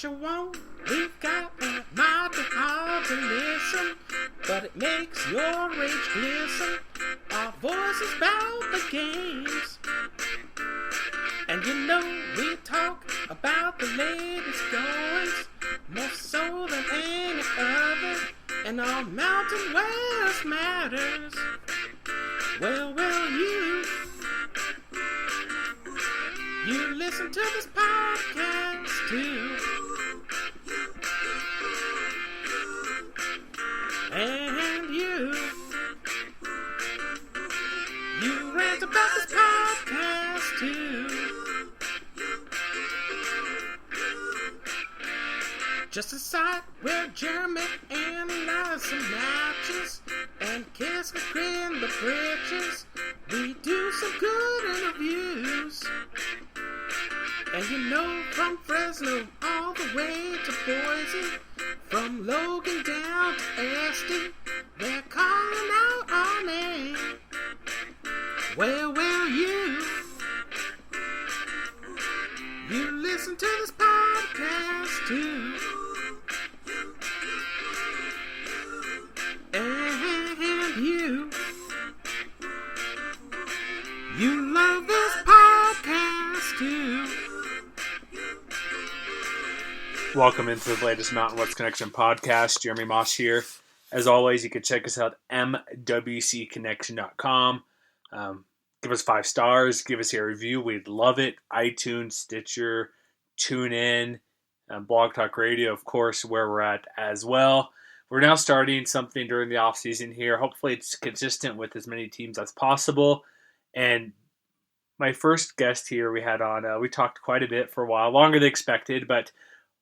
what you want. We've got a mighty hard to listen, but it makes your rage glisten. Our voices about the games, and you know we talk about the latest goings, more so than any other, and all Mountain West matters. Well, you listen to this podcast too. And you rant about this podcast too. Just a site where Jeremy analyzes some matches and Kiss McCray the britches. We do some good interviews. And you know, from Fresno all the way to Boise, from Logan down to Esty, they're calling out our name. Well, you listen to this podcast too. And you love this podcast too. Welcome into the latest Mountain West Connection podcast. Jeremy Moss here. As always, you can check us out at mwcconnection.com. Give us 5 stars. Give us a review. We'd love it. iTunes, Stitcher, TuneIn, Blog Talk Radio, of course, where we're at as well. We're now starting something during the off season here. Hopefully it's consistent with as many teams as possible. And my first guest here we had on, we talked quite a bit for a while, longer than expected, but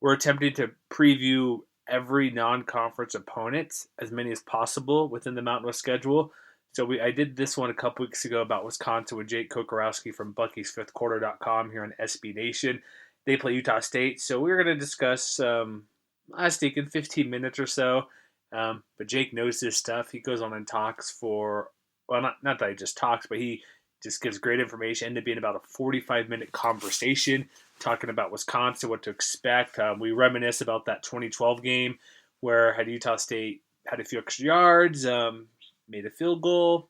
we're attempting to preview every non-conference opponent, as many as possible within the Mountain West schedule. So I did this one a couple weeks ago about Wisconsin with Jake Kocorowski from Bucky'sFifthQuarter.com here on SB Nation. They play Utah State, so we're going to discuss, I was thinking 15 minutes or so. But Jake knows this stuff. He goes on and talks for, well, not that he just talks, but he just gives great information. Ended up being about a 45-minute conversation talking about Wisconsin, what to expect. We reminisce about that 2012 game where had Utah State had a few extra yards, made a field goal,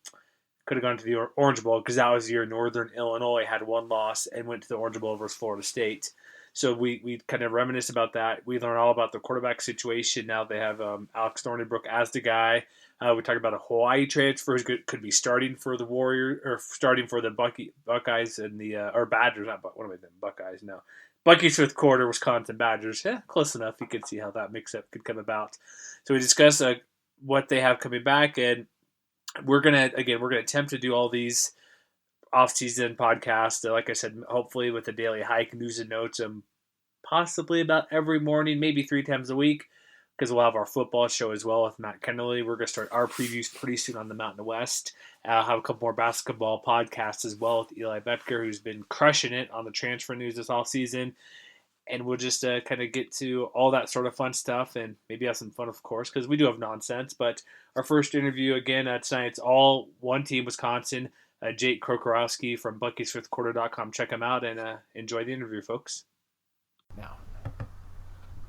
could have gone to the Orange Bowl because that was the year Northern Illinois had one loss and went to the Orange Bowl versus Florida State. So we kind of reminisce about that. We learn all about the quarterback situation. Now they have Alex Thornybrook as the guy. We talk about a Hawaii transfer who could be starting for the Warriors or starting for the Buckeyes and the or Badgers. Not what am I thinking? Buckeyes? No, Bucky's fifth quarter. Wisconsin Badgers. Close enough. You can see how that mix-up could come about. So we discuss what they have coming back, and we're gonna attempt to do all these off-season podcasts. Like I said, hopefully with the daily hike news and notes, possibly about every morning, maybe 3 times a week, because we'll have our football show as well with Matt Kennerly. We're going to start our previews pretty soon on the Mountain West. I'll have a couple more basketball podcasts as well with Eli Betker, who's been crushing it on the transfer news this offseason. And we'll just kind of get to all that sort of fun stuff and maybe have some fun, of course, because we do have nonsense. But our first interview, again, tonight, it's all one team, Wisconsin. Jake Kocorowski from Bucky'sFifthQuarter.com. Check him out and enjoy the interview, folks. Now.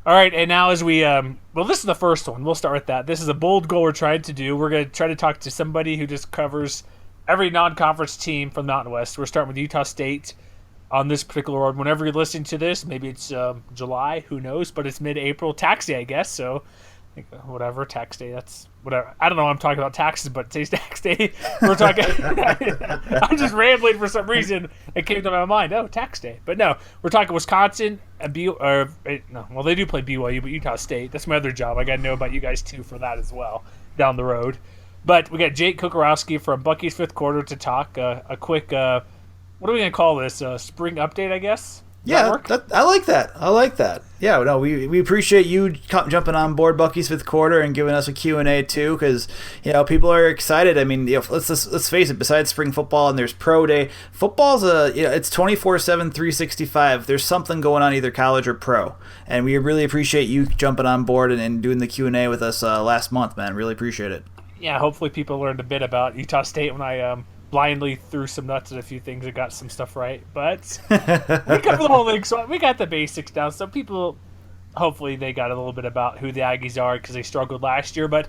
All right, and now as we, this is the first one. We'll start with that. This is a bold goal we're trying to do. We're going to try to talk to somebody who just covers every non-conference team from the Mountain West. We're starting with Utah State on this particular road. Whenever you're listening to this, maybe it's July, who knows, but it's mid-April, tax day, I guess, so whatever, tax day, that's whatever. I don't know, I'm talking about taxes, but today's tax day. We're talking, I'm just rambling for some reason. It came to my mind, tax day. But no, we're talking Wisconsin, they do play BYU, but Utah State. That's my other job. I got to know about you guys, too, for that as well, down the road. But we got Jake Kocorowski from Bucky's Fifth Quarter to talk a quick, what are we going to call this, spring update, I guess? Yeah, I like that. Yeah, no, we appreciate you jumping on board Bucky's Fifth Quarter and giving us a Q&A too, because people are excited. I mean, let's face it. Besides spring football and there's pro day, football's it's 24/7, 365. There's something going on either college or pro, and we really appreciate you jumping on board and doing the Q&A with us last month, man. Really appreciate it. Yeah, hopefully people learned a bit about Utah State when I blindly threw some nuts at a few things and got some stuff right, but we covered the whole thing, so we got the basics down. So people hopefully they got a little bit about who the Aggies are because they struggled last year. But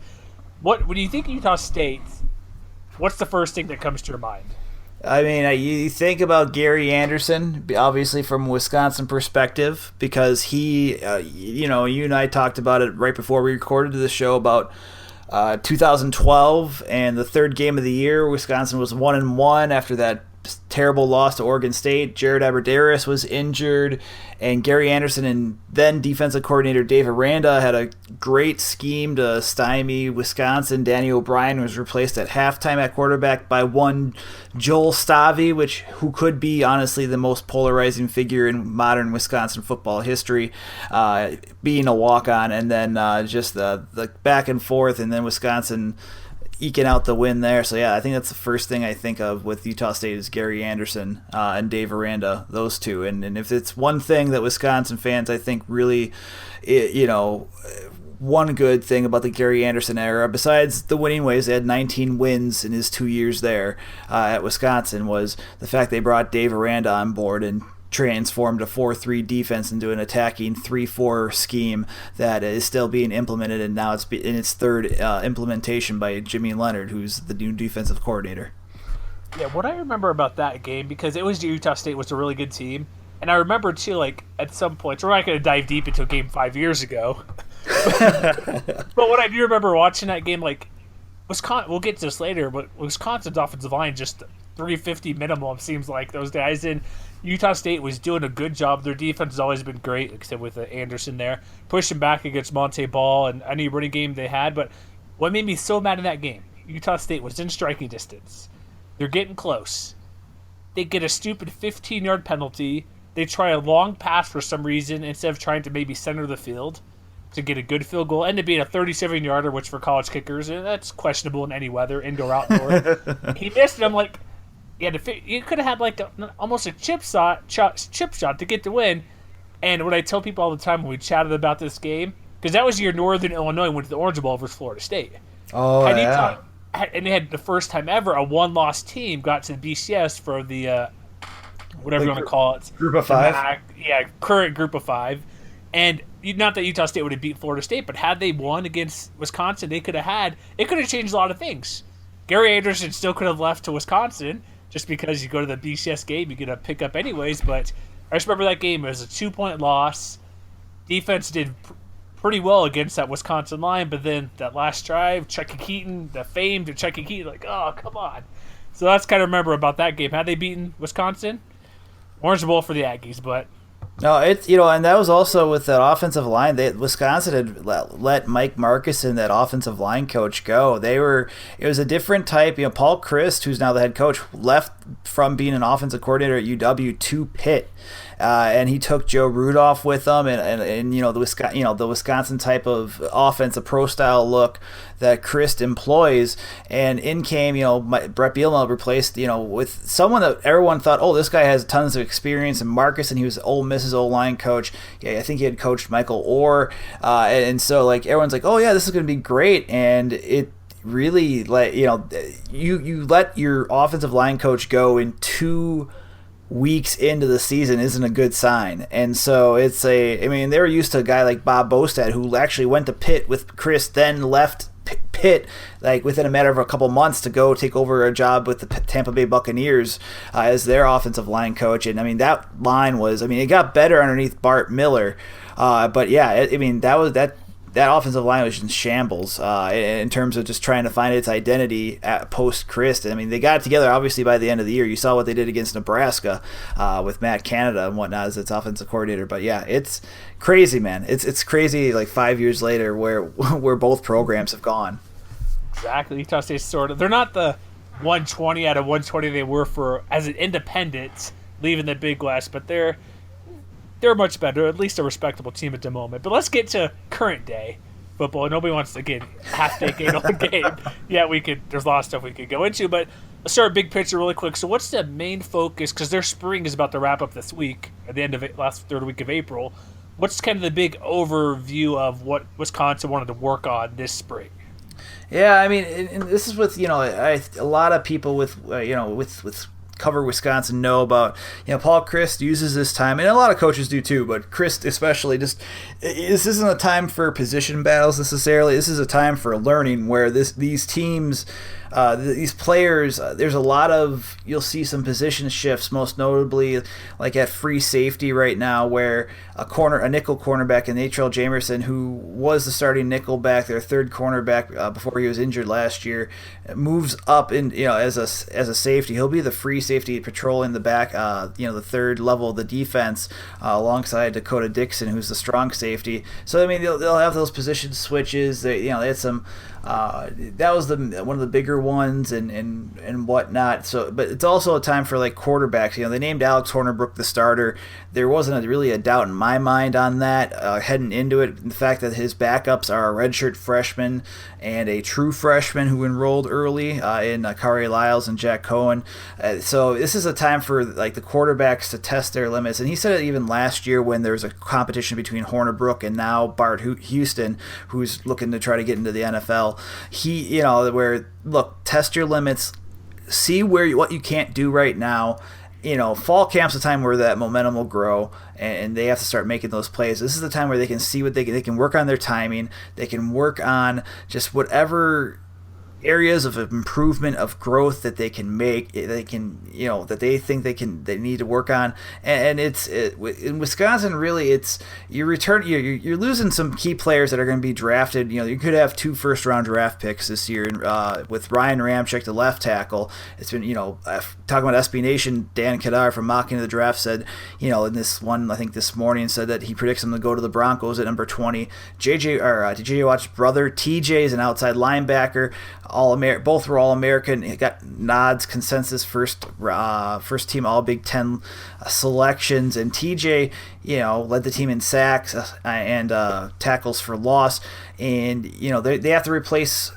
when you think Utah State, what's the first thing that comes to your mind? I mean, you think about Gary Anderson, obviously from a Wisconsin perspective, because he, you and I talked about it right before we recorded the show about 2012 and the third game of the year. Wisconsin was 1-1 after that terrible loss to Oregon State. Jared Aberdarius was injured, and Gary Anderson and then defensive coordinator Dave Aranda had a great scheme to stymie Wisconsin. Danny O'Brien was replaced at halftime at quarterback by one Joel Stavy, who could be honestly the most polarizing figure in modern Wisconsin football history, being a walk-on, and then just the back and forth, and then Wisconsin eking out the win there. So yeah, I think that's the first thing I think of with Utah State is Gary Anderson and Dave Aranda, those two. And if it's one thing that Wisconsin fans I think really, one good thing about the Gary Anderson era, besides the winning ways, they had 19 wins in his 2 years there at Wisconsin, was the fact they brought Dave Aranda on board and transformed a 4-3 defense into an attacking 3-4 scheme that is still being implemented, and now it's in its third implementation by Jimmy Leonard, who's the new defensive coordinator. Yeah, what I remember about that game, because it was Utah State was a really good team, and I remember too, like at some points, we're not going to dive deep into a game 5 years ago, but what I do remember watching that game, like Wisconsin, we'll get to this later, but Wisconsin's offensive line just 350 minimum seems like those guys in. Utah State was doing a good job. Their defense has always been great, except with Anderson there, pushing back against Monte Ball and any running game they had. But what made me so mad in that game, Utah State was in striking distance. They're getting close. They get a stupid 15-yard penalty. They try a long pass for some reason instead of trying to maybe center the field to get a good field goal. Ended up being a 37-yarder, which for college kickers, that's questionable in any weather, indoor, outdoor. He missed it. I'm like, you could have had like almost a chip shot to get the win. And what I tell people all the time when we chatted about this game, because that was year Northern Illinois went to the Orange Bowl versus Florida State. Oh, yeah. And they had the first time ever a one-loss team got to the BCS for the whatever you want to call it, Group of Five. Current Group of Five. And not that Utah State would have beat Florida State, but had they won against Wisconsin, it could have changed a lot of things. Gary Anderson still could have left to Wisconsin. Just because you go to the BCS game, you get a pickup anyways. But I just remember that game. It was a 2-point loss. Defense did pretty well against that Wisconsin line, but then that last drive, Chucky Keaton, the famed Chucky Keaton, like, oh, come on. So that's kind of remember about that game. Had they beaten Wisconsin, Orange Bowl for the Aggies, but... No, it's and that was also with that offensive line. Wisconsin had let Mike Marcus and that offensive line coach go. It was a different type. Paul Christ, who's now the head coach, left from being an offensive coordinator at UW to Pitt. And he took Joe Rudolph with him, and the Wisconsin type of offense, a pro style look that Christ employs, and in came Brett Bielema replaced with someone that everyone thought, oh, this guy has tons of experience, and Marcus, and he was Ole Miss's O-line coach. Yeah, I think he had coached Michael Orr, and so like everyone's like, oh yeah, this is going to be great, and it really you let your offensive line coach go in 2 weeks into the season isn't a good sign. And so they were used to a guy like Bob Bostad, who actually went to Pitt with Chris, then left Pitt like within a matter of a couple months to go take over a job with the Tampa Bay Buccaneers as their offensive line coach. And that line was, it got better underneath Bart Miller, but yeah, that offensive line was in shambles in terms of just trying to find its identity at post-Christ. They got it together, obviously, by the end of the year. You saw what they did against Nebraska with Matt Canada and whatnot as its offensive coordinator. But, yeah, it's crazy, man. It's crazy, like 5 years later, where both programs have gone. Exactly. Utah State's sort of – they're not the 120 out of 120 they were for as an independent leaving the Big West, but they're much better, at least a respectable team at the moment. But let's get to current day football. Nobody wants to get half-day game on game. Yeah, there's a lot of stuff we could go into, but let's start big picture really quick. So what's the main focus? Because their spring is about to wrap up this week, at the end of last third week of April. What's kind of the big overview of what Wisconsin wanted to work on this spring? Yeah, and this is with a lot of people with cover Wisconsin know about, Paul Chryst uses this time, and a lot of coaches do too, but Chryst especially, this isn't a time for position battles necessarily. This is a time for learning where these teams, these players, there's a lot of, you'll see some position shifts, most notably like at free safety right now, where a nickel cornerback in Natrell Jamerson, who was the starting nickel back, their third cornerback before he was injured last year, moves up in as a safety. He'll be the free safety patrolling the back, the third level of the defense, alongside Dakota Dixon, who's the strong safety. So I mean, they'll have those position switches. They had some. That was one of the bigger ones and whatnot. So, but it's also a time for like quarterbacks. They named Alex Hornerbrook the starter. There wasn't really a doubt in my mind on that heading into it. The fact that his backups are a redshirt freshman and a true freshman who enrolled early in Kari Lyles and Jack Cohen. So this is a time for like the quarterbacks to test their limits. And he said it even last year when there was a competition between Hornerbrook and now Bart Houston, who's looking to try to get into the NFL. Test your limits, see what you can't do right now. Fall camp's the time where that momentum will grow, and they have to start making those plays. This is the time where they can see what they can work on their timing. They can work on just whatever areas of improvement, of growth that they can make, that they think they need to work on. And in Wisconsin, really, you're losing some key players that are going to be drafted. You could have 2 first-round draft picks this year with Ryan Ramczyk, the left tackle. It's been, talking about SB Nation, Dan Kadar from Mocking the Draft said, in this one, I think this morning, said that he predicts him to go to the Broncos at number 20. JJ Watt's brother, TJ, is an outside linebacker. Both were All-American. He got nods, consensus first team All Big Ten selections, and TJ, led the team in sacks and tackles for loss, and they have to replace.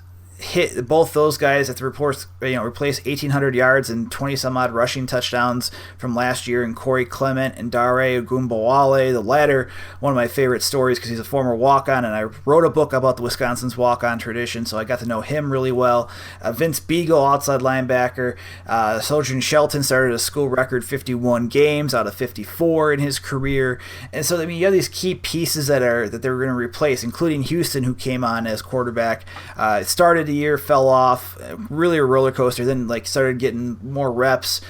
Both those guys have to replace 1,800 yards and 20 some odd rushing touchdowns from last year in Corey Clement and Dare Ogunbowale. The latter, one of my favorite stories because he's a former walk-on, and I wrote a book about the Wisconsin's walk-on tradition, so I got to know him really well. Vince Beagle, outside linebacker. Sojourn Shelton started a school record 51 games out of 54 in his career, and so you have these key pieces that they're going to replace, including Houston, who came on as quarterback. Started the year, fell off, really a roller coaster, then started getting more reps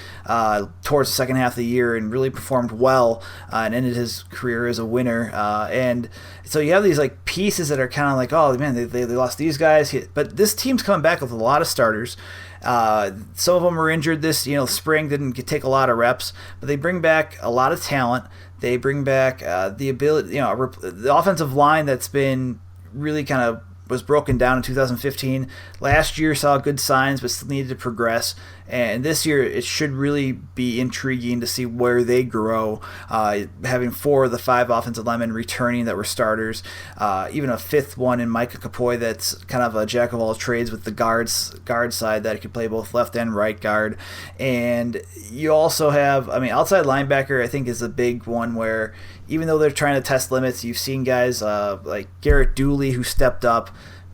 towards the second half of the year and really performed well and ended his career as a winner. And so you have these pieces that are kind of oh man, they lost these guys, but this team's coming back with a lot of starters. Some of them were injured this spring, didn't take a lot of reps, but they bring back a lot of talent. They bring back the ability, the offensive line that's been really kind of was broken down in 2015. Last year saw good signs, but still needed to progress. And this year, it should really be intriguing to see where they grow. Having 4 of the 5 offensive linemen returning that were starters, even a 5th one in Micah Capoy that's kind of a jack of all trades with the guard side that could play both left and right guard. And you also have, outside linebacker I think is a big one where even though they're trying to test limits, you've seen guys like Garrett Dooley who stepped up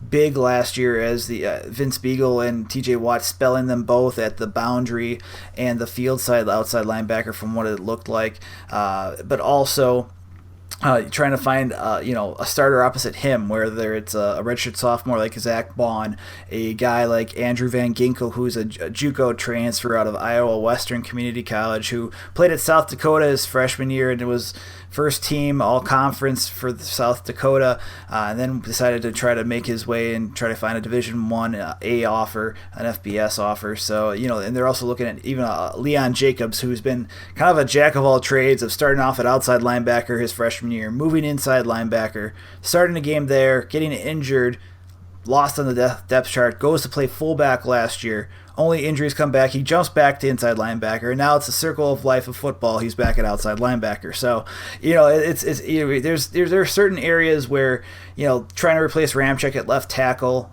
big last year as the Vince Beagle and TJ Watt spelling them both at the boundary and the field side outside linebacker from what it looked like, but also trying to find a starter opposite him, whether it's a redshirt sophomore like Zach Bond, a guy like Andrew Van Ginkel, who's a JUCO transfer out of Iowa Western Community College, who played at South Dakota his freshman year and it was first team all conference for South Dakota, and then decided to try to make his way and try to find a Division I A offer, an FBS offer. So and they're also looking at even Leon Jacobs, who's been kind of a jack of all trades, of starting off at outside linebacker his freshman year, moving inside linebacker, starting a game there, getting injured, lost on the depth chart, goes to play fullback last year. Only injuries come back. He jumps back to inside linebacker, and now it's a circle of life of football. He's back at outside linebacker. So, there are certain areas where trying to replace Ramczyk at left tackle,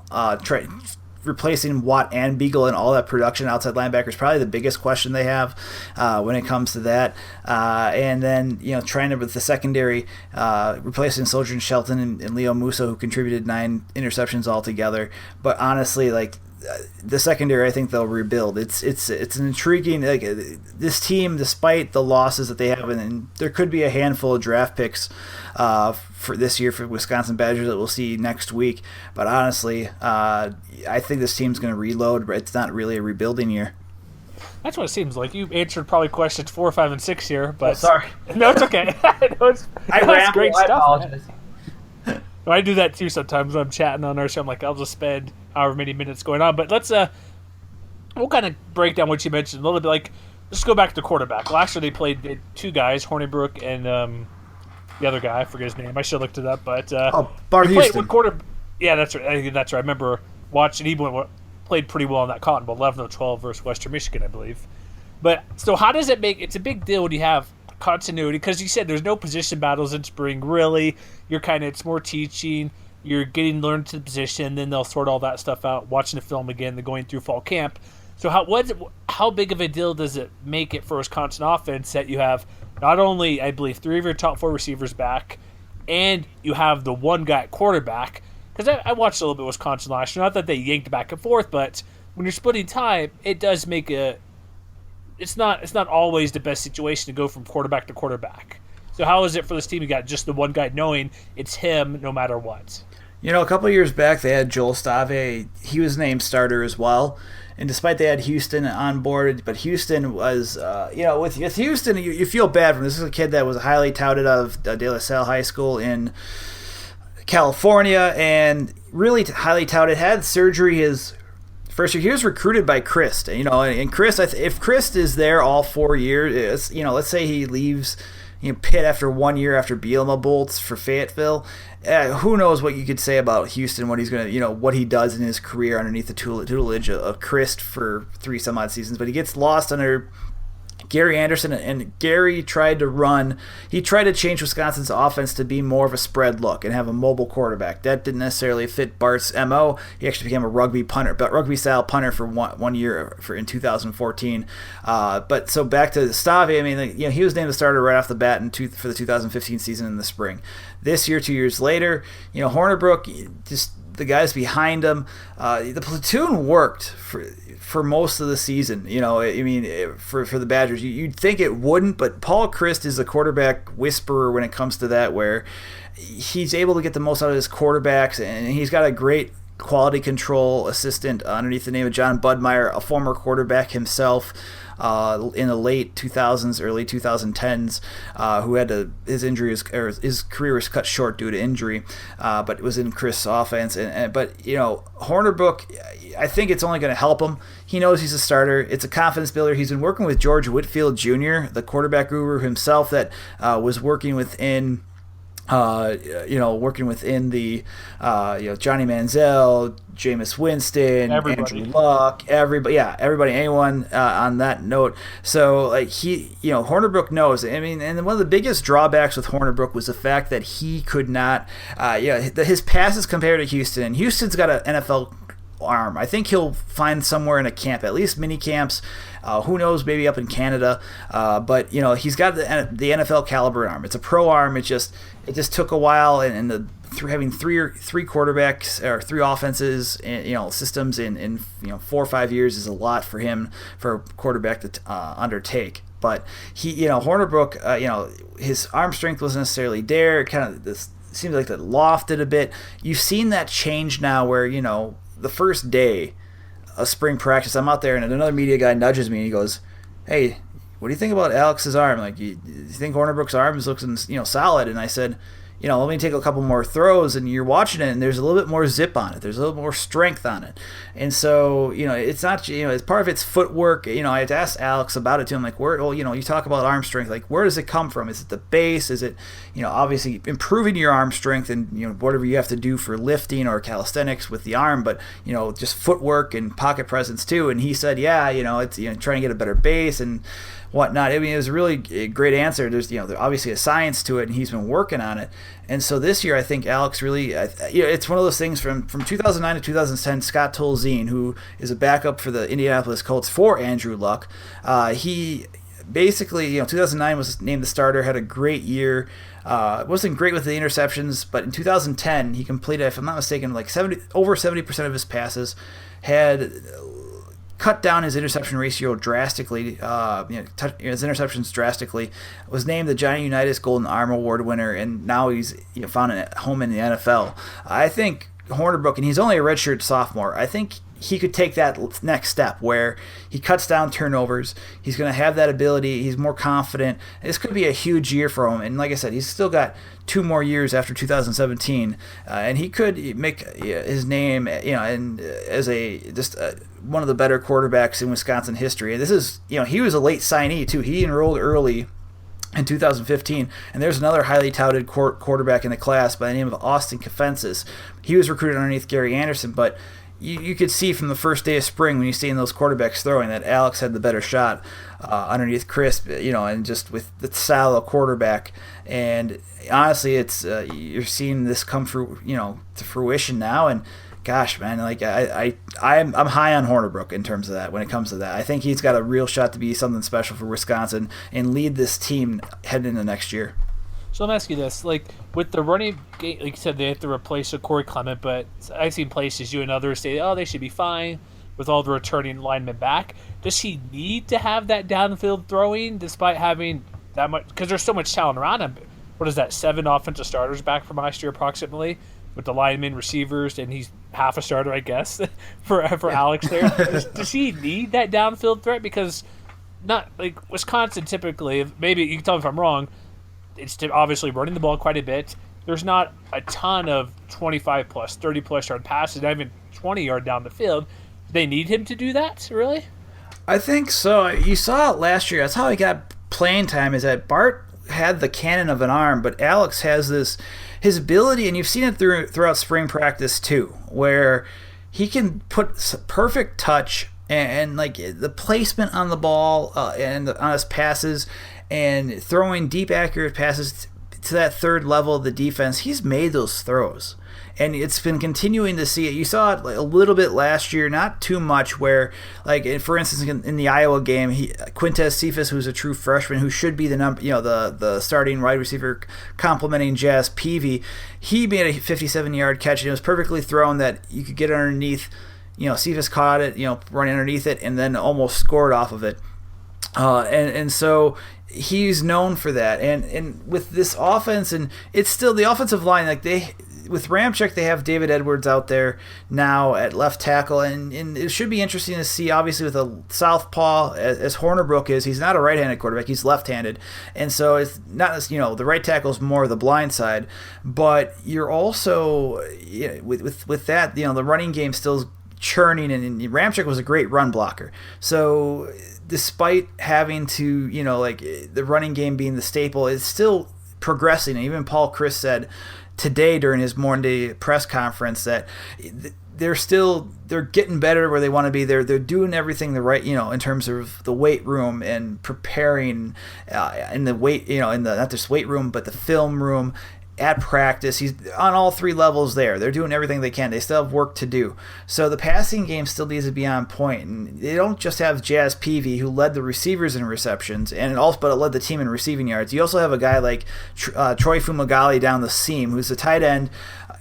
replacing Watt and Beagle and all that production outside linebacker is probably the biggest question they have when it comes to that. And then, trying to, with the secondary, replacing Sojourn Shelton and Leo Musso, who contributed 9 interceptions altogether. But honestly, the secondary, I think they'll rebuild. It's an intriguing, like, this team, despite the losses that they have, and there could be a handful of draft picks for this year for Wisconsin Badgers that we'll see next week. But honestly, I think this team's going to reload, but it's not really a rebuilding year. That's what it seems like. You answered probably questions 4, 5, and 6 here, but sorry. No, it's okay. It's great stuff. Apologize. I do that too sometimes when I'm chatting on our show. I'm like, I'll just spend however many minutes going on. But let's we'll kind of break down what you mentioned a little bit. Like, let's go back to quarterback. Last year they played 2 guys, Hornibrook and the other guy. I forget his name. I should have looked it up. But Bart Houston. Yeah, that's right. I think that's right. I remember watching. He played pretty well in that Cotton Bowl, 11-12 versus Western Michigan, I believe. But so how does it make? It's a big deal when you have continuity, because you said there's no position battles in spring, really. It's more teaching, you're getting learned to the position, then they'll sort all that stuff out, watching the film again, then going through fall camp. So how big of a deal does it make it for Wisconsin offense that you have not only, I believe, 3 of your top 4 receivers back, and you have the one guy at quarterback? Because I watched a little bit of Wisconsin last year, not that they yanked back and forth, but when you're splitting time, it does make it's not always the best situation to go from quarterback to quarterback. So how is it for this team? You got just the one guy knowing it's him no matter what. A couple of years back they had Joel Stave. He was named starter as well. And despite they had Houston on board, but Houston was, with Houston, you feel bad for him. This is a kid that was highly touted out of De La Salle High School in California, and really highly touted, had surgery his first year. He was recruited by Christ, and Christ, if Christ is there all 4 years, let's say he leaves Pitt after 1 year after Bielema bolts for Fayetteville, who knows what you could say about Houston, what he's going to, what he does in his career underneath the tutelage of Christ for 3 some odd seasons. But he gets lost under Gary Anderson, and Gary tried to change Wisconsin's offense to be more of a spread look and have a mobile quarterback. That didn't necessarily fit Bart's MO. He actually became a rugby style punter for one year in 2014. But so back to Stave, he was named the starter right off the bat for the 2015 season in the spring. This year, 2 years later, Hornibrook, just the guys behind him, the platoon worked for most of the season. For the Badgers, you'd think it wouldn't, but Paul Christ is a quarterback whisperer when it comes to that, where he's able to get the most out of his quarterbacks, and he's got a great quality control assistant underneath the name of John Budmeyer, a former quarterback himself in the late 2000s, early 2010s, who had his career was cut short due to injury, but was in Chris' offense. But Hornibrook, I think it's only going to help him. He knows he's a starter. It's a confidence builder. He's been working with George Whitfield Jr., the quarterback guru himself, that was working within the Johnny Manziel, Jameis Winston, Andrew Luck, anyone on that note. So Hornibrook knows. And one of the biggest drawbacks with Hornibrook was the fact that he could not, his passes compared to Houston, and Houston's got an NFL arm. I think he'll find somewhere in a camp, at least mini camps. Who knows, maybe up in Canada. But he's got the NFL caliber arm. It's a pro arm. It just took a while, and having three quarterbacks or 3 offenses, systems in 4 or 5 years is a lot for him, for a quarterback to undertake. But Hornibrook, his arm strength wasn't necessarily there. It kind of this seems like that lofted a bit. You've seen that change now, where the first day of spring practice, I'm out there and another media guy nudges me and he goes, "Hey, what do you think about Alex's arm? Like, you think Hornibrook's arm is looking, solid?" And I said, let me take a couple more throws, and you're watching it, and there's a little bit more zip on it. There's a little more strength on it. And so, it's not, it's part of its footwork. I had to ask Alex about it too. I'm like, you talk about arm strength, like, where does it come from? Is it the base? Is it, obviously improving your arm strength and, whatever you have to do for lifting or calisthenics with the arm, but, just footwork and pocket presence too. And he said, yeah, it's, trying to get a better base and whatnot. It was a really great answer. There's obviously a science to it, and he's been working on it. And so this year, I think Alex really, it's one of those things from 2009 to 2010. Scott Tolzien, who is a backup for the Indianapolis Colts for Andrew Luck, he basically, 2009 was named the starter, had a great year. Wasn't great with the interceptions, but in 2010 he completed, if I'm not mistaken, like over 70% of his passes. Had cut down his interception ratio drastically. His interceptions drastically. Was named the Johnny Unitas Golden Arm Award winner, and now he's found at home in the NFL. I think Hornibrook, and he's only a redshirt sophomore, I think he could take that next step where he cuts down turnovers. He's going to have that ability. He's more confident. This could be a huge year for him. And like I said, he's still got 2 more years after 2017, and he could make his name, and as one of the better quarterbacks in Wisconsin history. And this is, he was a late signee too. He enrolled early in 2015, and there's another highly touted quarterback in the class by the name of Austin Kafensis. He was recruited underneath Gary Anderson, but you could see from the first day of spring when you see those quarterbacks throwing that Alex had the better shot underneath Chris, and just with the style of quarterback. And honestly, it's you're seeing this come through, to fruition now. And gosh, man, like I'm high on Hornibrook in terms of that. When it comes to that, I think he's got a real shot to be something special for Wisconsin and lead this team heading into next year. So let me ask you this: like with the running game, like you said, they have to replace Corey Clement, but I've seen places, you and others say, "Oh, they should be fine with all the returning linemen back." Does he need to have that downfield throwing, despite having that much? Because there's so much talent around him. What is that? 7 offensive starters back from last year, approximately, with the linemen, receivers, and he's half a starter, I guess, for Alex there. Does he need that downfield threat? Because not like Wisconsin typically. Maybe you can tell me if I'm wrong. It's obviously running the ball quite a bit. There's not a ton of 25-plus, 30-plus yard passes, not even 20-yard down the field. Do they need him to do that, really? I think so. You saw it last year. That's how he got playing time, is that Bart had the cannon of an arm, but Alex has his ability, and you've seen it throughout spring practice too, where he can put perfect touch and like the placement on the ball and on his passes, and throwing deep, accurate passes to that third level of the defense. He's made those throws, and it's been continuing to see it. You saw it a little bit last year, not too much, where, like, for instance, in the Iowa game, Quintez Cephas, who's a true freshman, who should be the starting wide receiver complementing Jazz Peavy, he made a 57-yard catch, and it was perfectly thrown that you could get underneath. Cephas caught it, running underneath it, and then almost scored off of it. And so he's known for that, and with this offense, and it's still the offensive line, like with Ramczyk, they have David Edwards out there now at left tackle, and it should be interesting to see, obviously, with a southpaw as Hornibrook is. He's not a right-handed quarterback, he's left-handed, and so it's not, the right tackle is more the blind side, but you're also, with that, the running game still churning, and Ramczyk was a great run blocker, so despite having to, the running game being the staple, it's still progressing. And even Paul Chris said today during his morning press conference that they're getting better where they want to be. They're doing everything the right, in terms of the weight room and preparing in the weight, in the not just weight room but the film room. At practice, he's on all 3 levels there. They're doing everything they can. They still have work to do. So the passing game still needs to be on point. And they don't just have Jazz Peavy, who led the receivers in receptions, and also led the team in receiving yards. You also have a guy like Troy Fumagalli down the seam, who's a tight end,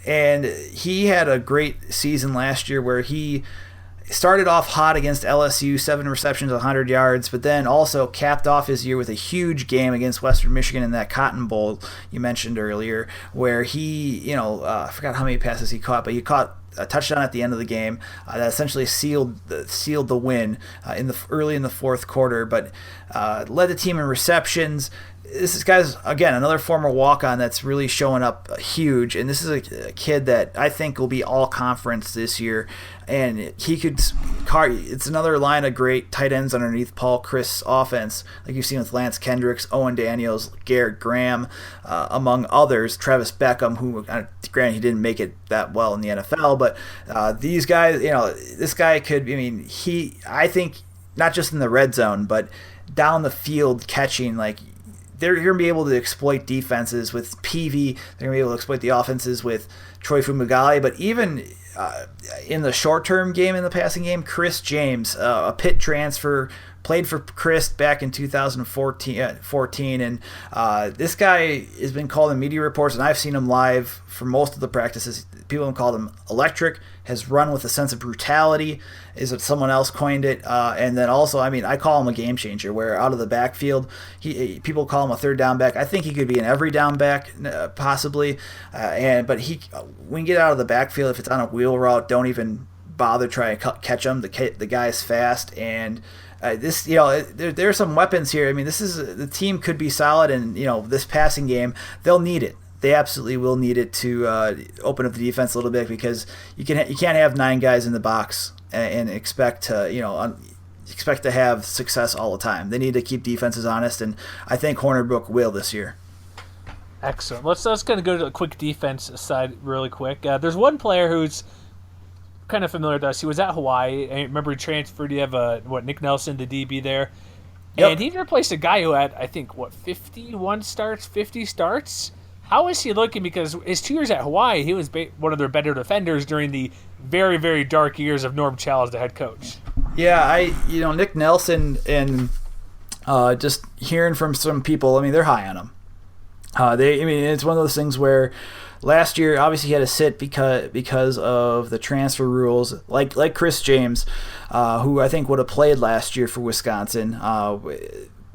and he had a great season last year where he started off hot against LSU, 7 receptions, 100 yards, but then also capped off his year with a huge game against Western Michigan in that Cotton Bowl you mentioned earlier, where he, I forgot how many passes he caught, but he caught a touchdown at the end of the game that essentially sealed the win early in the fourth quarter, but led the team in receptions. This guy's, again, another former walk-on that's really showing up huge, and this is a kid that I think will be all conference this year, and he could it's another line of great tight ends underneath Paul Chris' offense, like you've seen with Lance Kendricks, Owen Daniels, Garrett Graham, among others, Travis Beckham, who, granted, he didn't make it that well in the NFL, but these guys, this guy could, I think, not just in the red zone, but down the field catching, like, they're going to be able to exploit defenses with Peavy. They're going to be able to exploit the offenses with Troy Fumagalli. But even in the short-term game, in the passing game, Chris James, a Pitt transfer, played for Chris back in 2014, and this guy has been called in media reports, and I've seen him live for most of the practices. People have called him electric, has run with a sense of brutality, is what someone else coined it, and then also, I mean, I call him a game changer, where out of the backfield, people call him a third down back. I think he could be an every down back, possibly, but when you get out of the backfield, if it's on a wheel route, don't even bother trying to catch him. The guy's fast, and there are some weapons here. I mean, the team could be solid, and this passing game, they'll need it. They absolutely will need it to open up the defense a little bit, because you can't have 9 guys in the box and expect to have success all the time. They need to keep defenses honest, and I think Hornerbrook will this year. Excellent. Let's kind of go to a quick defense side really quick. There's one player who's kind of familiar to us. He was at Hawaii. I remember he transferred. You have Nick Nelson, the DB there. Yep. And he replaced a guy who had, I think, 50 starts? How is he looking? Because his 2 years at Hawaii, he was one of their better defenders during the very, very dark years of Norm Chow as the head coach. Yeah, Nick Nelson, and just hearing from some people, I mean, they're high on him. It's one of those things where last year, obviously, he had to sit because of the transfer rules, like Chris James, who I think would have played last year for Wisconsin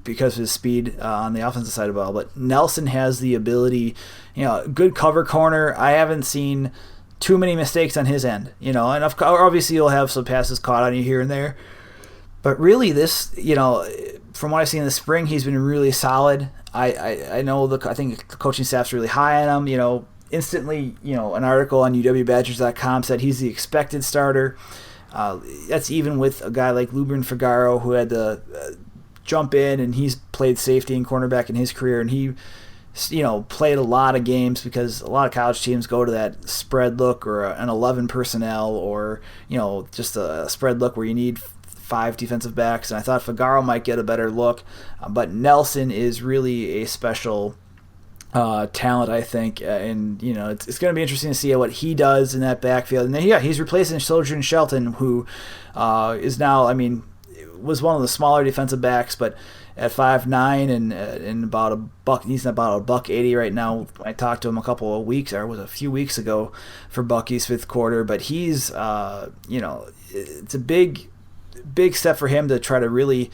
because of his speed on the offensive side of the ball. But Nelson has the ability, good cover corner. I haven't seen too many mistakes on his end, and obviously you'll have some passes caught on you here and there. But really, this, from what I've seen in the spring, he's been really solid. I know I think the coaching staff's really high on him. Instantly, an article on UWBadgers.com said he's the expected starter. That's even with a guy like Lubrin Figaro, who had to jump in, and he's played safety and cornerback in his career, and he played a lot of games, because a lot of college teams go to that spread look or an 11 personnel, or just a spread look where you need 5 defensive backs, and I thought Figaro might get a better look, but Nelson is really a special talent, I think, and it's going to be interesting to see what he does in that backfield. And then he's replacing Sojourn Shelton, who is now, was one of the smaller defensive backs, but at 5'9" and about $1, he's about $180 right now. I talked to him a few weeks ago for Bucky's fifth quarter, but he's it's a big step for him to try to really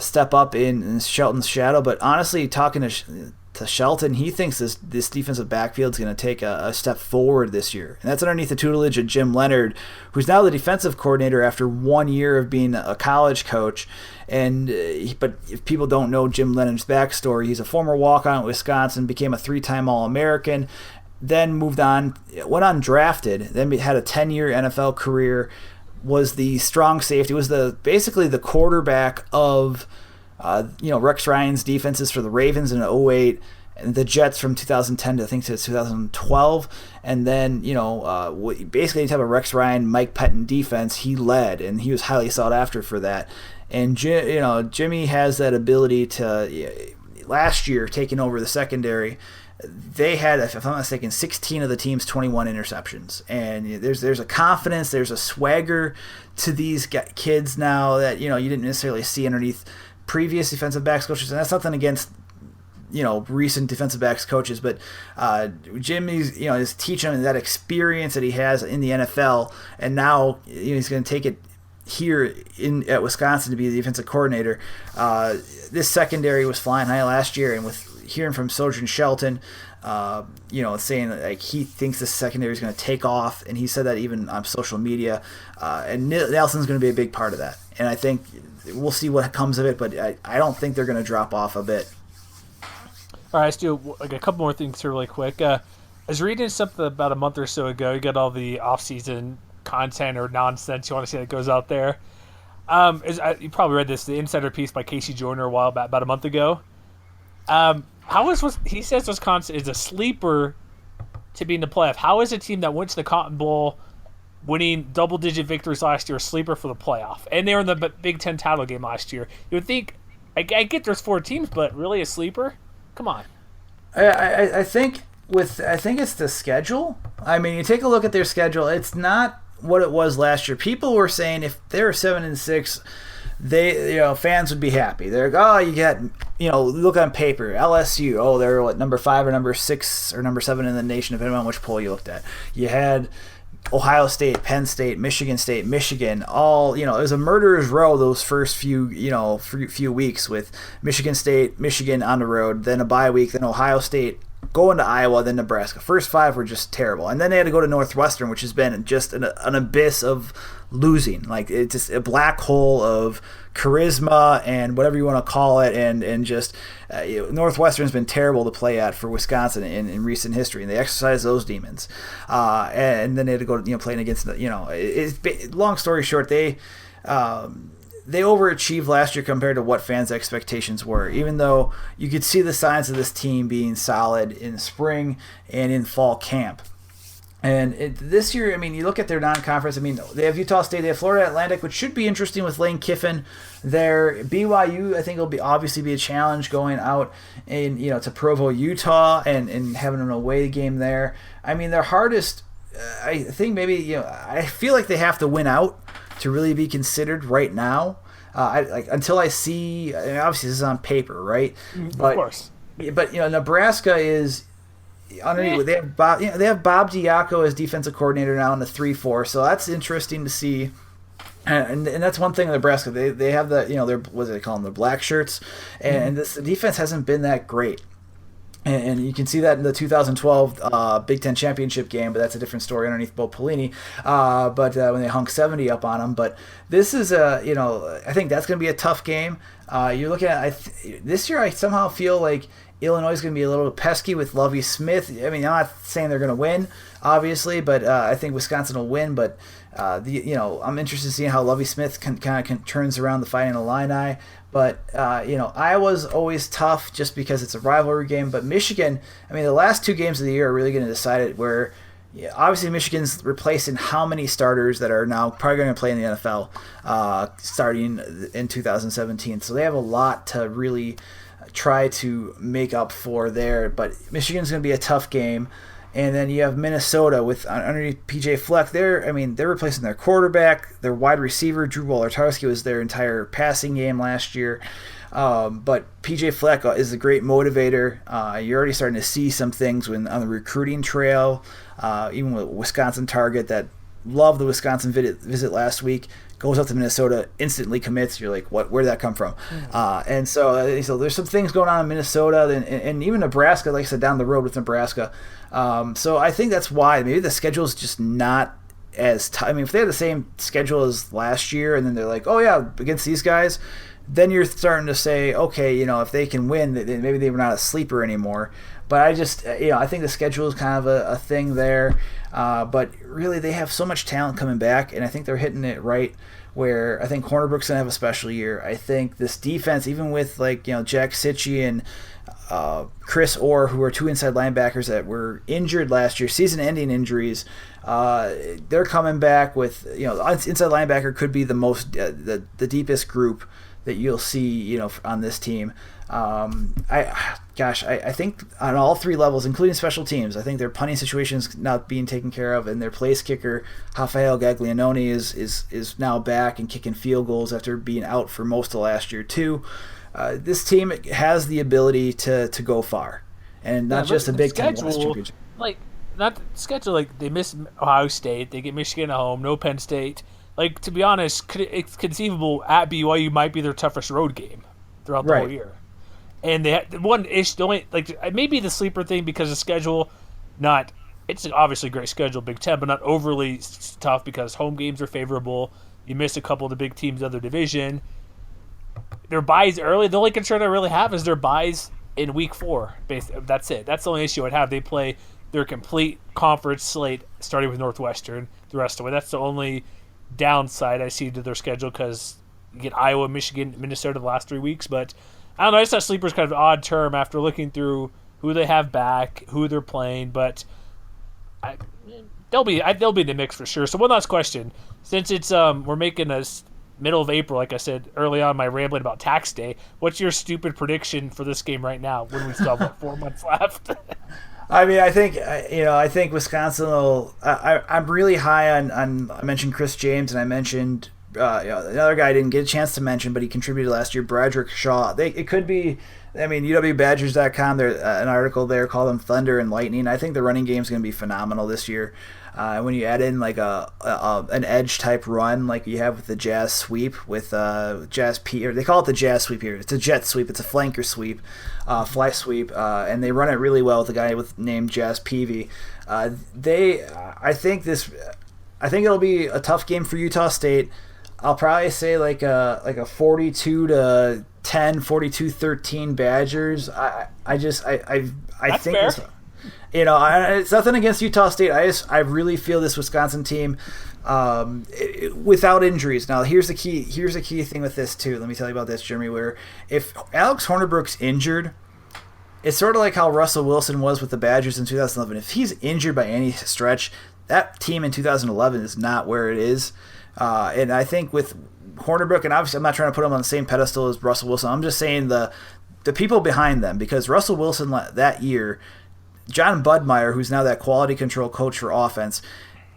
step up in Shelton's shadow. But honestly, talking to Shelton, he thinks this defensive backfield is going to take a step forward this year. And that's underneath the tutelage of Jim Leonard, who's now the defensive coordinator after 1 year of being a college coach. But if people don't know Jim Leonard's backstory, he's a former walk-on at Wisconsin, became a 3-time All-American, then moved on, went undrafted, then had a 10-year NFL career, was the strong safety, was basically the quarterback of Rex Ryan's defenses for the Ravens in 2008, and the Jets from 2010 to 2012, and then basically any type of Rex Ryan, Mike Pettin defense he led, and he was highly sought after for that. And Jimmy has that ability to, last year taking over the secondary, they had, if I'm not mistaken, 16 of the team's 21 interceptions, and there's a confidence, there's a swagger to these kids now that you didn't necessarily see underneath previous defensive backs coaches, and that's nothing against recent defensive backs coaches, but Jimmy's is teaching them that experience that he has in the NFL, and now he's going to take it here at Wisconsin to be the defensive coordinator. This secondary was flying high last year, and with hearing from Sojourn Shelton, saying like he thinks this secondary is going to take off, and he said that even on social media, and Nelson's going to be a big part of that, and I think we'll see what comes of it, but I don't think they're going to drop off a bit. All right, let's do a couple more things here really quick. I was reading something about a month or so ago. You got all the off-season content or nonsense you want to see that goes out there. You probably read this, the insider piece by Casey Joyner about a month ago. He says Wisconsin is a sleeper to be in the playoff. How is a team that went to the Cotton Bowl, winning double-digit victories last year, a sleeper for the playoff? And they were in the Big Ten title game last year. You would think, I get there's 4 teams, but really a sleeper? Come on. I think I think it's the schedule. I mean, you take a look at their schedule. It's not what it was last year. People were saying if they were 7-6, fans would be happy. They're like, oh, you got, look on paper, LSU. Oh, they're what, number 5 or number 6 or number 7 in the nation, depending on which poll you looked at. You had Ohio State, Penn State, Michigan, all, it was a murderer's row those first few weeks with Michigan State, Michigan on the road, then a bye week, then Ohio State, going to Iowa, then Nebraska. First 5 were just terrible. And then they had to go to Northwestern, which has been just an abyss of losing. Like, it's just a black hole of charisma and whatever you want to call it. And just Northwestern's been terrible to play at for Wisconsin in recent history. And they exercise those demons. And then they had to go, playing against, long story short, they overachieved last year compared to what fans' expectations were, even though you could see the signs of this team being solid in spring and in fall camp. And this year, I mean, you look at their non-conference, I mean, they have Utah State, they have Florida Atlantic, which should be interesting with Lane Kiffin there. BYU, I think, will obviously be a challenge going out to Provo, Utah, and having an away game there. I mean, their hardest, I think maybe, I feel like they have to win out to really be considered right now. Until I see, obviously this is on paper, right? But, of course. But Nebraska is underneath. They have Bob Diaco as defensive coordinator now in the 3-4, so that's interesting to see. And that's one thing in Nebraska. They have the their, what do they call them, the black shirts, and the defense hasn't been that great. And you can see that in the 2012 Big Ten championship game, but that's a different story underneath Bo Pelini. But when they hung 70 up on them, but this is I think that's going to be a tough game. You're looking at this year. I somehow feel like Illinois is going to be a little pesky with Lovie Smith. I mean, I'm not saying they're going to win, obviously, but I think Wisconsin will win. But I'm interested in seeing how Lovie Smith turns around the Fighting Illini. But, Iowa's always tough just because it's a rivalry game. But Michigan, I mean, the last 2 games of the year are really going to decide it, where obviously Michigan's replacing how many starters that are now probably going to play in the NFL starting in 2017. So they have a lot to really try to make up for there. But Michigan's going to be a tough game. And then you have Minnesota with underneath PJ Fleck. They're replacing their quarterback. Their wide receiver, Drew Wolotarski, was their entire passing game last year. But PJ Fleck is a great motivator. You're already starting to see some things on the recruiting trail, even with Wisconsin target that loved the Wisconsin visit last week, goes up to Minnesota, instantly commits. You're like, what? Where did that come from? And so there's some things going on in Minnesota and even Nebraska, like I said, down the road with Nebraska. So I think that's why maybe the schedule is just not as tough. I mean, if they had the same schedule as last year and then they're like, oh yeah, against these guys, then you're starting to say, okay, if they can win, maybe they were not a sleeper anymore. But I just, I think the schedule is kind of a thing there. But really, they have so much talent coming back, and I think they're hitting it right. Where I think Hornibrook's gonna have a special year. I think this defense, even with Jack Sitchie and Chris Orr, who are 2 inside linebackers that were injured last year, season-ending injuries, they're coming back with inside linebacker could be the most the deepest group that you'll see on this team. I think on all 3 levels, including special teams, I think their punting situation's not being taken care of, and their place kicker, Rafael Gaglianone, is now back and kicking field goals after being out for most of last year too. This team has the ability to go far, and not just a Big Ten championship. Not the schedule. Like, they miss Ohio State, they get Michigan at home, no Penn State. Like, to be honest, it's conceivable at BYU might be their toughest road game throughout the whole year. And they had one issue, maybe the sleeper thing because the schedule, it's obviously a great schedule, Big Ten, but not overly tough because home games are favorable. You miss a couple of the big teams of their division. Their buys early. The only concern I really have is their buys in week 4. That's it. That's the only issue I'd have. They play their complete conference slate starting with Northwestern the rest of the way. That's the only downside I see to their schedule because you get Iowa, Michigan, Minnesota the last 3 weeks, but I don't know. I just thought sleeper's kind of an odd term after looking through who they have back, who they're playing, but they'll be in the mix for sure. So one last question, since it's we're making us middle of April, like I said early on, my rambling about tax day. What's your stupid prediction for this game right now when we still have 4 months left? I mean, I think Wisconsin will. I'm really high on. I mentioned Chris James, and I mentioned another guy I didn't get a chance to mention, but he contributed last year, Bradrick Shaw. It could be. I mean, UWBadgers.com. There's an article there called them Thunder and Lightning. I think the running game is going to be phenomenal this year. When you add in like an edge type run like you have with the Jazz sweep with Jazz P, or they call it the Jazz sweep here. It's a jet sweep. It's a flanker sweep, fly sweep, and they run it really well with a guy named Jazz Peavy. I think it'll be a tough game for Utah State. I'll probably say like a 42-10, 42-13 Badgers. I think fair. this. It's nothing against Utah State. I really feel this Wisconsin team without injuries. Now, here's the key thing with this too. Let me tell you about this, Jeremy. Where if Alex Hornibrook's injured, it's sort of like how Russell Wilson was with the Badgers in 2011. If he's injured by any stretch, that team in 2011 is not where it is. And I think with Hornibrook, and obviously I'm not trying to put him on the same pedestal as Russell Wilson. I'm just saying the people behind them, because Russell Wilson that year, John Budmeyer, who's now that quality control coach for offense,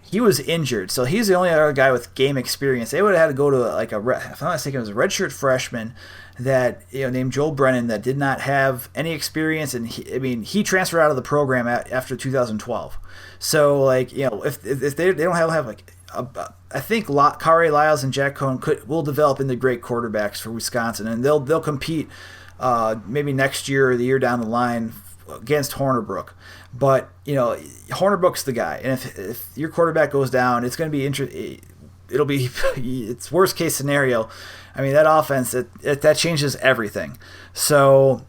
he was injured, so he's the only other guy with game experience. They would have had to go to if I'm not mistaken, it was a redshirt freshman that named Joel Brennan that did not have any experience, and he transferred out of the program after 2012. So if they don't have I think Kari Lyles and Jack Cohn will develop into great quarterbacks for Wisconsin, and they'll compete maybe next year or the year down the line against Hornibrook. But Hornibrook's the guy, and if your quarterback goes down, it's going to be it'll be it's worst case scenario. I mean, that offense that changes everything. So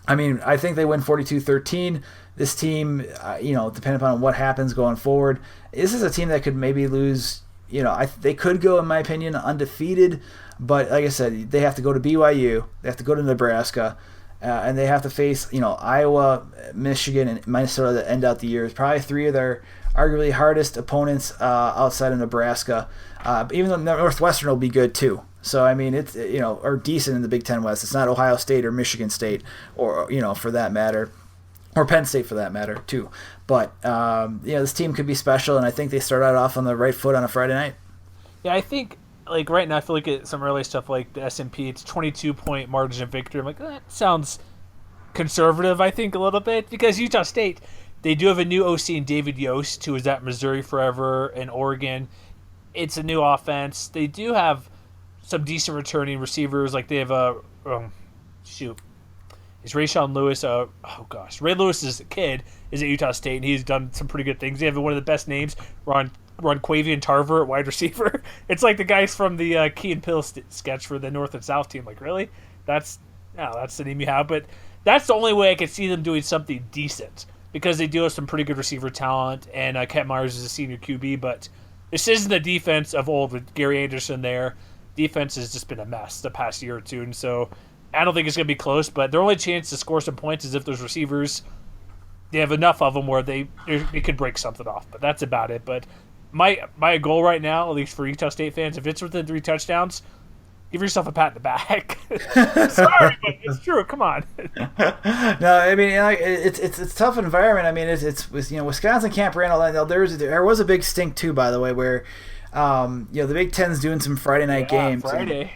I think they win 42-13. This team, depending upon what happens going forward, this is a team that could maybe lose. They could go, in my opinion, undefeated, but like I said, they have to go to BYU, they have to go to Nebraska, and they have to face Iowa, Michigan, and Minnesota to end out the year. It's probably three of their arguably hardest opponents outside of Nebraska. Even though Northwestern will be good too. So it's or decent in the Big Ten West. It's not Ohio State or Michigan State or for that matter, or Penn State for that matter too. But this team could be special, and I think they start out off on the right foot on a Friday night. Yeah, I think right now, if you look at some early stuff like the S&P, it's 22-point margin of victory. I'm like, that sounds conservative, I think, a little bit, because Utah State, they do have a new OC in David Yost, who was at Missouri forever and Oregon. It's a new offense. They do have some decent returning receivers. Like they have Is Rayshawn Lewis? Ray Lewis's kid is at Utah State, and he's done some pretty good things. They have one of the best names, Ronquavian Tarver at wide receiver. It's like the guys from the Key and Peele sketch for the North and South team. Like, really? That's the name you have. But that's the only way I could see them doing something decent, because they do have some pretty good receiver talent, and Kent Myers is a senior QB. But this isn't the defense of old with Gary Anderson there. Defense has just been a mess the past year or two, and so I don't think it's going to be close. But their only chance to score some points is if those receivers, they have enough of them where they could break something off. But that's about it. But my goal right now, at least for Utah State fans, if it's within 3 touchdowns, give yourself a pat in the back. Sorry, but it's true. Come on. No, it's a tough environment. It's Wisconsin Camp Randall. There was a big stink too, by the way, where the Big Ten's doing some Friday night games. Friday.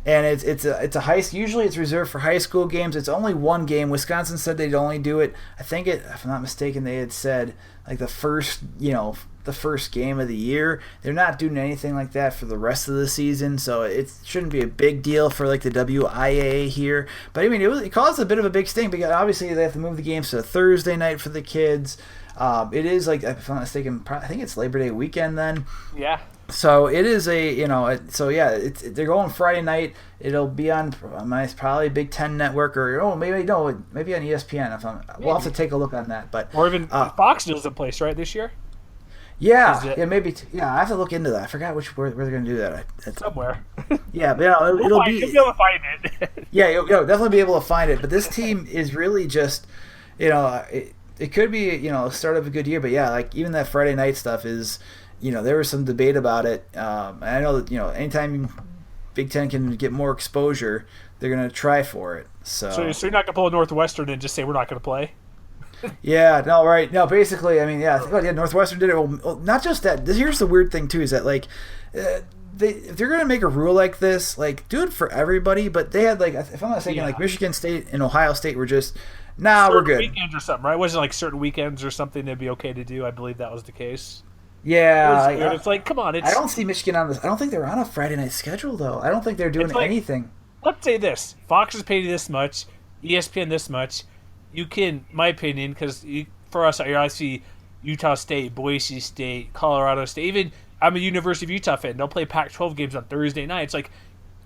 And it's a high. Usually it's reserved for high school games. It's only one game. Wisconsin said they'd only do it. I think if I'm not mistaken, they had said like the first game of the year. They're not doing anything like that for the rest of the season, so it shouldn't be a big deal for like the WIAA here. But it caused a bit of a big stink, because obviously they have to move the games to Thursday night for the kids. It is like, if I'm not mistaken, I think it's Labor Day weekend then. Yeah. So it is they're going Friday night. It'll be on probably Big Ten Network, or maybe on ESPN. We'll have to take a look on that. But or even Fox News in place, right, this year? Yeah, maybe. I have to look into that. I forgot where they're going to do that. Somewhere. Yeah, but it'll be. You'll be able to find it. Yeah, you'll definitely be able to find it. But this team is really just, it could be the start of a good year. But yeah, like even that Friday night stuff is. There was some debate about it. And I know that, anytime Big Ten can get more exposure, they're going to try for it. So you're not going to pull a Northwestern and just say we're not going to play? Yeah, no, right. No, basically, I mean, yeah, Northwestern did it. Well, not just that. Here's the weird thing, too, is that, like, if they're going to make a rule like this, like, do it for everybody, but they had, like, if I'm not mistaken, like, Michigan State and Ohio State were just, we're good. Weekends or something, right? Wasn't like certain weekends or something that'd be okay to do. I believe that was the case. Yeah. It's like, come on. I don't see Michigan on this. I don't think they're on a Friday night schedule, though. I don't think they're doing anything. Let's say this. Fox is paid this much, ESPN this much. You can, my opinion, because for us, you're obviously Utah State, Boise State, Colorado State. Even I'm a University of Utah fan. They'll play Pac-12 games on Thursday night. It's like,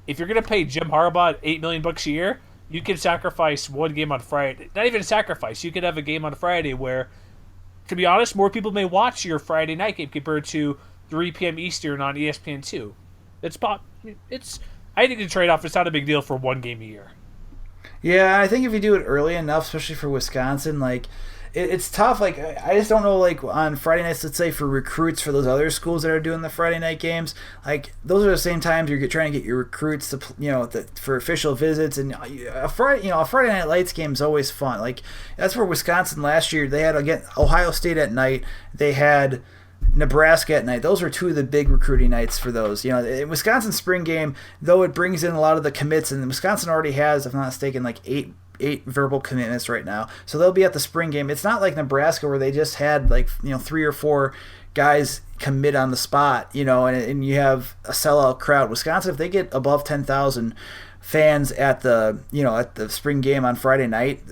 if you're going to pay Jim Harbaugh $8 million a year, you can sacrifice one game on Friday. Not even a sacrifice. You could have a game on Friday where, to be honest, more people may watch your Friday night game compared to 3 p.m. Eastern on ESPN2. I think the trade-off is not a big deal for one game a year. Yeah, I think if you do it early enough, especially for Wisconsin, like, it's tough. Like, I just don't know, like, on Friday nights, let's say, for recruits for those other schools that are doing the Friday night games, like, those are the same times you're trying to get your recruits to, for official visits. And a Friday Night Lights game is always fun. Like, that's where Wisconsin last year, they had, again, Ohio State at night. They had Nebraska at night. Those were two of the big recruiting nights for those. Wisconsin spring game, though it brings in a lot of the commits, and Wisconsin already has, if I'm not mistaken, like eight verbal commitments right now. So they'll be at the spring game. It's not like Nebraska where they just had 3 or 4 guys commit on the spot, and you have a sellout crowd. Wisconsin, if they get above 10,000 fans at the spring game on Friday night,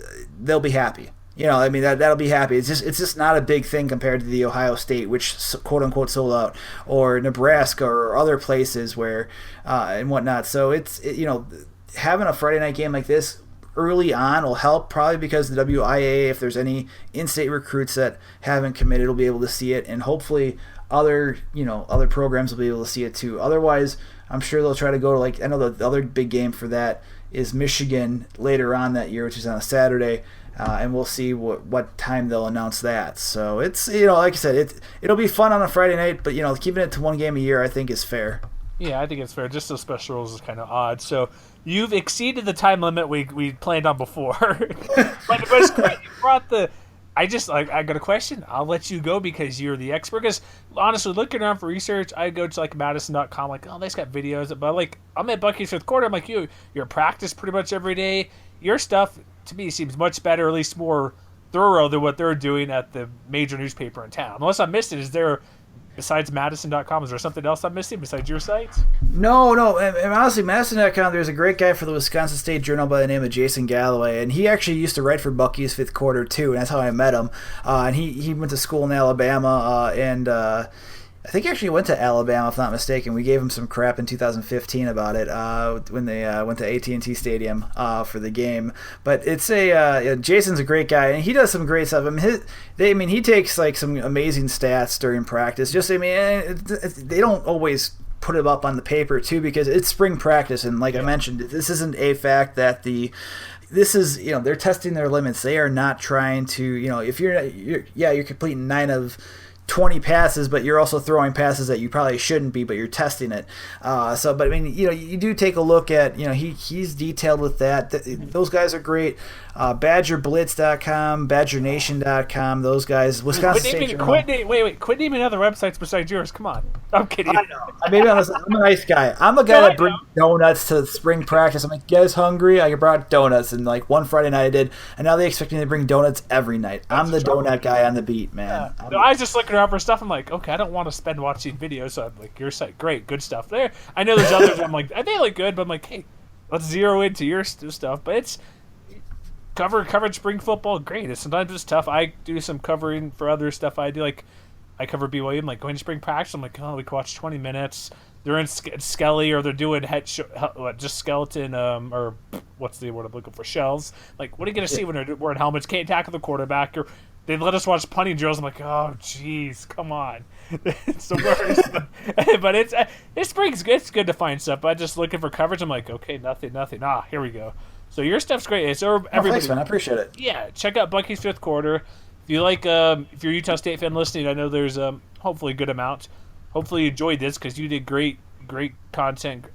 they'll be happy. That'll be happy. It's just not a big thing compared to the Ohio State, which quote unquote sold out, or Nebraska or other places where and whatnot. So having a Friday night game like this early on will help, probably because the WIA, if there's any in-state recruits that haven't committed, will be able to see it, and hopefully other programs will be able to see it too. Otherwise, I'm sure they'll try to go to, I know the other big game for that is Michigan later on that year, which is on a Saturday. And we'll see what time they'll announce that. So it's, like I said, it'll be fun on a Friday night, but, keeping it to one game a year I think is fair. Yeah, I think it's fair. Just those special rules is kind of odd. So you've exceeded the time limit we planned on before. but it's great. You brought I got a question. I'll let you go because you're the expert. Because honestly, looking around for research, I go to Madison.com, oh, they've got videos. But I'm at Bucky's fifth quarter. I'm like, you're at practice pretty much every day. Your stuff, to me, seems much better, at least more thorough than what they're doing at the major newspaper in town. Unless I'm missing, is there, besides Madison.com, is there something else I'm missing besides your site? No. And honestly, Madison.com, there's a great guy for the Wisconsin State Journal by the name of Jason Galloway, and he actually used to write for Bucky's fifth quarter too, and that's how I met him. And he went to school in Alabama, and I think he actually went to Alabama, if not mistaken. We gave him some crap in 2015 about it when they went to AT&T Stadium for the game. But it's Jason's a great guy, and he does some great stuff. He takes some amazing stats during practice. They don't always put it up on the paper too, because it's spring practice, and I mentioned, this isn't a fact that this is, they're testing their limits. They are not trying to, if you're completing 9 of 20 passes, but you're also throwing passes that you probably shouldn't be, but you're testing it. You do take a look at, he's detailed with that. Those guys are great. BadgerBlitz.com, BadgerNation.com, those guys. Wisconsin State Journal. Quit naming other websites besides yours. Come on. I'm kidding. I know. Maybe I'm a nice guy. I'm a guy that brings donuts to spring practice. I'm like, you guys hungry? I brought donuts, and one Friday night I did, and now they expect me to bring donuts every night. I'm the donut guy on the beat, man. Yeah. I was just looking around for stuff. I'm like, okay, I don't want to spend watching videos, so I'm like, your site, great, good stuff there. I know there's others. I'm like, they look good, but I'm like, hey, let's zero into your stuff. But it's coverage spring football, great. Sometimes it's tough. I do some covering for other stuff. I do I cover BYU. I'm like, going to spring practice. I'm like, oh, we can watch 20 minutes. They're in Skelly, or they're doing just skeleton, or what's the word I'm looking for? Shells. Like, what are you going to see when they're wearing helmets? Can't tackle the quarterback. Or they let us watch punting drills. I'm like, oh, jeez, come on. It's the worst. But it's spring's good. It's good to find stuff. But just looking for coverage, I'm like, okay, nothing. Here we go. So your stuff's great. Thanks, man. I appreciate it. Yeah, check out Bucky's fifth quarter. If you if you're a Utah State fan listening, I know there's hopefully a good amount. Hopefully you enjoyed this, because you did great great content.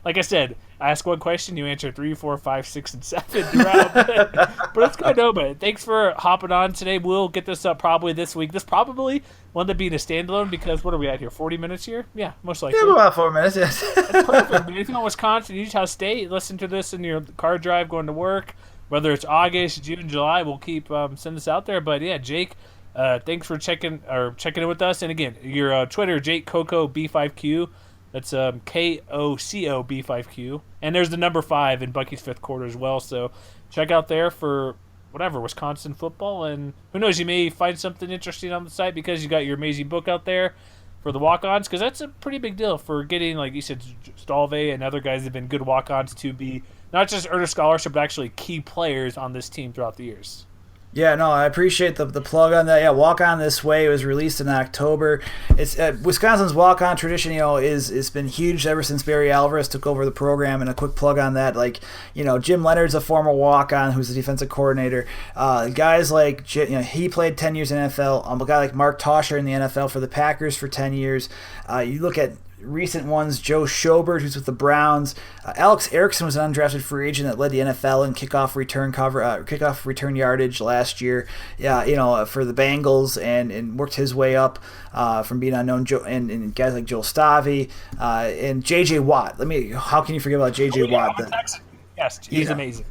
Like I said, I ask one question, you answer 3, 4, 5, 6, and 7 throughout. But it's good. No, but thanks for hopping on today. We'll get this up probably this week. This probably will end up being a standalone because what are we at here? 40 minutes here? Yeah, most likely. Yeah, about 4 minutes. Yes. That's perfect. If you're in Wisconsin, Utah State, listen to this in your car drive going to work. Whether it's August, June, July, we'll keep sending this out there. But yeah, Jake, thanks for checking in with us. And again, your Twitter, Jake Koco B5Q. That's KOCO B5Q. And there's the number 5 in Bucky's fifth quarter as well. So check out there for whatever Wisconsin football. And who knows, you may find something interesting on the site because you got your amazing book out there for the walk-ons, because that's a pretty big deal for getting, like you said, Stalve and other guys that have been good walk-ons to be not just earn a scholarship, but actually key players on this team throughout the years. Yeah, no, I appreciate the plug on that. Yeah, Walk On This Way was released in October. It's Wisconsin's walk on tradition. It's been huge ever since Barry Alvarez took over the program. And a quick plug on that, Jim Leonard's a former walk on who's the defensive coordinator. Guys like he played 10 years in NFL. A guy like Mark Tosher in the NFL for the Packers for 10 years. You look at recent ones, Joe Schobert, who's with the Browns. Alex Erickson was an undrafted free agent that led the NFL in kickoff return yardage last year. Yeah, for the Bengals and worked his way up from being unknown. And guys like Joel Stavi and J.J. Watt. How can you forget about J.J. Watt? Yes, he's amazing.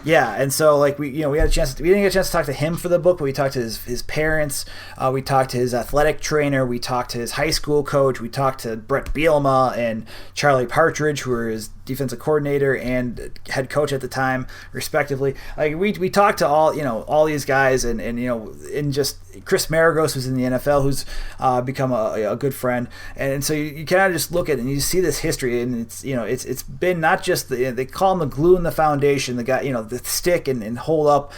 Yeah, and so we had a chance. We didn't get a chance to talk to him for the book, but we talked to his parents. We talked to his athletic trainer. We talked to his high school coach. We talked to Brett Bielema and Charlie Partridge, who were his defensive coordinator and head coach at the time, respectively. We talked to all these guys, and just Chris Maragos, who's in the NFL, who's become a good friend, and so you kind of just look at it and you see this history, and it's been not just they call him the glue in the foundation, the guy the stick and hold up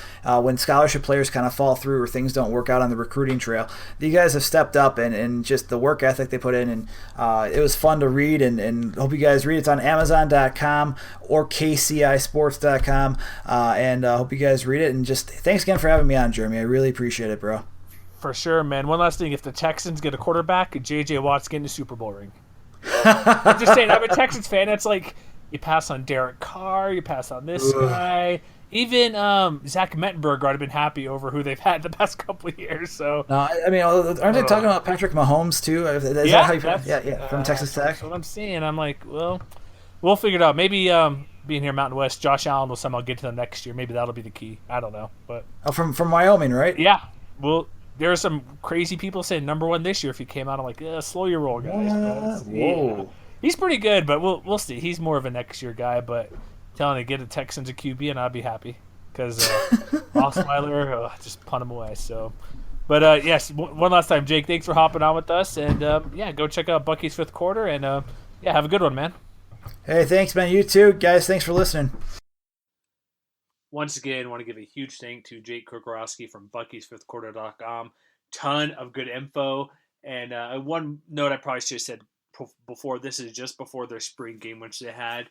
when scholarship players kind of fall through or things don't work out on the recruiting trail. You guys have stepped up and just the work ethic they put in, and it was fun to read, and hope you guys read it. It's on Amazon.com or KCISports.com, and hope you guys read it. And just thanks again for having me on, Jeremy. I really appreciate it, bro. For sure, man. One last thing: if the Texans get a quarterback, J.J. Watt's getting a Super Bowl ring. I'm just saying. I'm a Texans fan. It's like you pass on Derek Carr, you pass on this guy. Even Zach Mettenberg would have been happy over who they've had the past couple of years. So aren't they talking about Patrick Mahomes too? From Texas Tech. That's what I'm saying. I'm like, well, we'll figure it out. Maybe being here Mountain West, Josh Allen will somehow get to them next year. Maybe that'll be the key. I don't know, but from Wyoming, right? Yeah. Well, there are some crazy people saying number 1 this year if he came out. I'm like, slow your roll, guys. Whoa. Yeah. He's pretty good, but we'll see. He's more of a next year guy, but telling you, get the Texans a QB and I'd be happy because Osweiler just punt him away. So, but yes, one last time, Jake, thanks for hopping on with us, and go check out Bucky's fifth quarter, and have a good one, man. Hey, thanks, man. You too, guys. Thanks for listening. Once again, I want to give a huge thank to Jake Kocorowski from Bucky'sFifthQuarter.com. Ton of good info, and one note I probably should have said before, this is just before their spring game, which they had.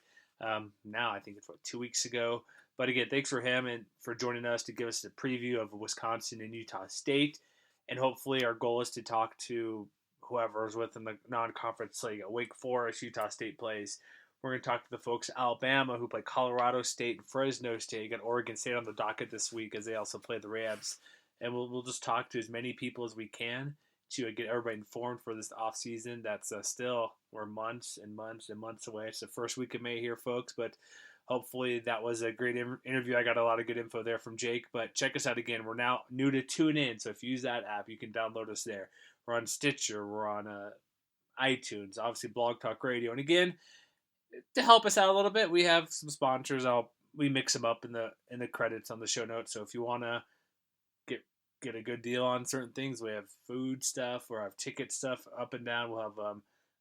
Now I think it's 2 weeks ago. But again, thanks for him and for joining us to give us a preview of Wisconsin and Utah State. And hopefully our goal is to talk to whoever's within the non-conference league. Wake Forest, Utah State plays. We're going to talk to the folks at Alabama who play Colorado State and Fresno State. You got Oregon State on the docket this week as they also play the Rams. And we'll just talk to as many people as we can to get everybody informed for this off season. That's we're months and months and months away. It's the first week of May here, folks, but hopefully that was a great interview. I got a lot of good info there from Jake, but check us out again. We're now new to TuneIn, so if you use that app, you can download us there. We're on Stitcher, we're on iTunes, obviously Blog Talk Radio. And again, to help us out a little bit, we have some sponsors. We mix them up in the credits on the show notes. So if you want to get a good deal on certain things, we have food stuff, or have ticket stuff up and down. We'll have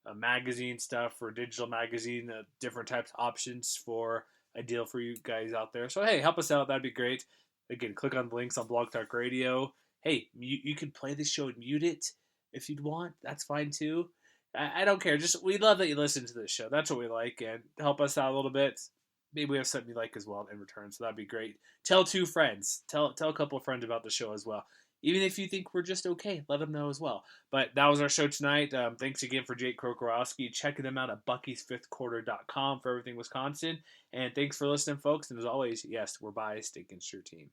a magazine stuff for digital magazine, different types of options for a deal for you guys out there. So hey, help us out. That'd be great. Again, click on the links on Blog Talk Radio. Hey, you can play the show and mute it if you'd want. That's fine too. I don't care. Just we love that you listen to this show. That's what we like, and help us out a little bit. Maybe we have something you like as well in return, so that'd be great. Tell 2 friends. Tell a couple of friends about the show as well. Even if you think we're just okay, let them know as well. But that was our show tonight. Thanks again for Jake Kocorowski. Check them out at buckysfifthquarter.com for everything Wisconsin. And thanks for listening, folks. And as always, yes, we're biased against your team.